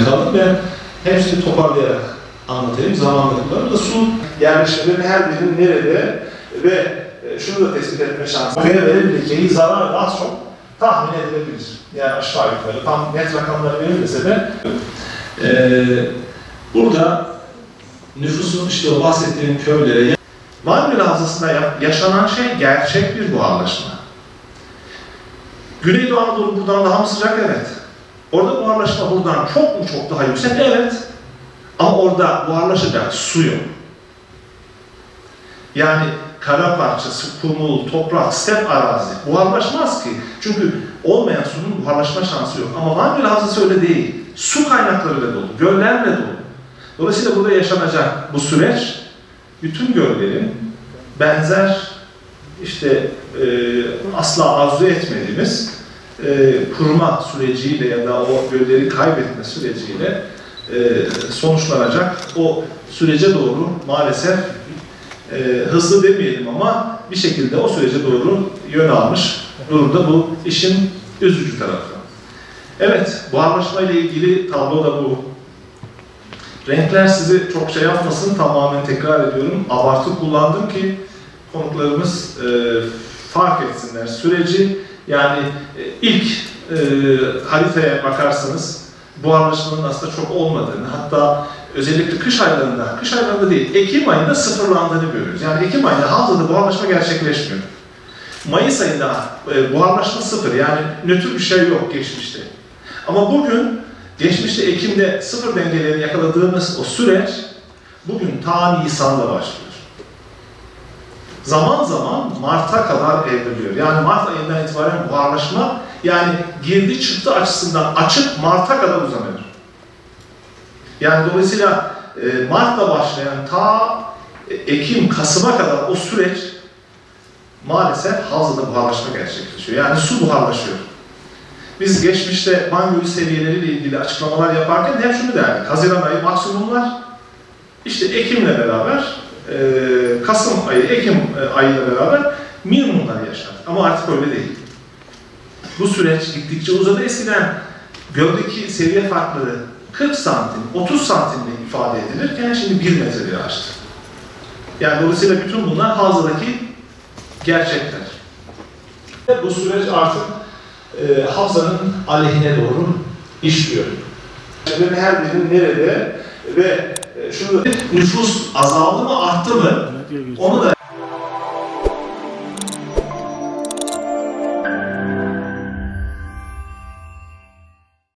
kaldım. Ben hepsini toparlayarak anlatayım. Zamanla da su yerleşimlerin her birinin nerede ve şunu da tespit etme şansı verebileceği zarar az çok tahmin edilebilir. Yani aşağı yukarı tam net rakamları verilmese de burada nüfusun işte o bahsettiğim köylere Van Gölü Havzası'nda yaşanan şey gerçek bir buharlaşma. Güneydoğu Anadolu buradan daha mı sıcak? Evet. Orada buharlaşma buradan çok mu çok daha yüksek? Evet. Ama orada buharlaşacak su yok. Yani kara parçası, kumul, toprak, step arazi buharlaşmaz ki. Çünkü olmayan suyun buharlaşma şansı yok. Ama Van Gölü Havzası öyle değil. Su kaynaklarıyla dolu, göllerle dolu. Dolayısıyla burada yaşanacak bu süreç bütün göllerin benzer işte asla arzu etmediğimiz kuruma süreciyle ya da o gölleri kaybetme süreciyle sonuçlanacak. O sürece doğru maalesef hızlı demeyelim ama bir şekilde o sürece doğru yön almış durumda bu işin üzücü tarafı. Evet, buharlaşma ile ilgili tablo da bu. Renkler sizi çok şey yapmasın, tamamen tekrar ediyorum. Abartı kullandım ki konuklarımız fark etsinler süreci. Yani ilk haritaya bakarsanız buharlaşmanın aslında çok olmadığını, hatta özellikle kış aylarında değil, Ekim ayında sıfırlandığını görüyoruz. Yani Ekim ayında havzada buharlaşma gerçekleşmiyor. Mayıs ayında buharlaşma sıfır, yani nötr bir şey yok geçmişte. Ama bugün, geçmişte Ekim'de sıfır dengelerini yakaladığımız o süreç, bugün ta Nisan'da başlıyor. Zaman zaman Mart'a kadar evriliyor. Yani Mart ayından itibaren buharlaşma, yani girdi çıktı açısından açık Mart'a kadar uzanıyor. Yani dolayısıyla Mart'ta başlayan ta Ekim, Kasım'a kadar o süreç maalesef havzada buharlaşma gerçekleşiyor. Yani su buharlaşıyor. Biz geçmişte Van Gölü seviyeleriyle ilgili açıklamalar yaparken hep şunu derdik. Haziran ayı maksimumlar, işte Ekim'le beraber, Kasım ayı, Ekim ayıyla beraber minimumlar yaşanır. Ama artık öyle değil. Bu süreç gittikçe uzadı. Eskiden göldeki seviye farkları 40 santim, 30 santimle ifade edilirken şimdi 1 metreye aştı. Yani dolayısıyla bütün bunlar havzadaki gerçekler. Bu süreç artık havzanın aleyhine doğru işliyor. Her birinin nerede ve şunu nüfus azaldı mı arttı mı onu da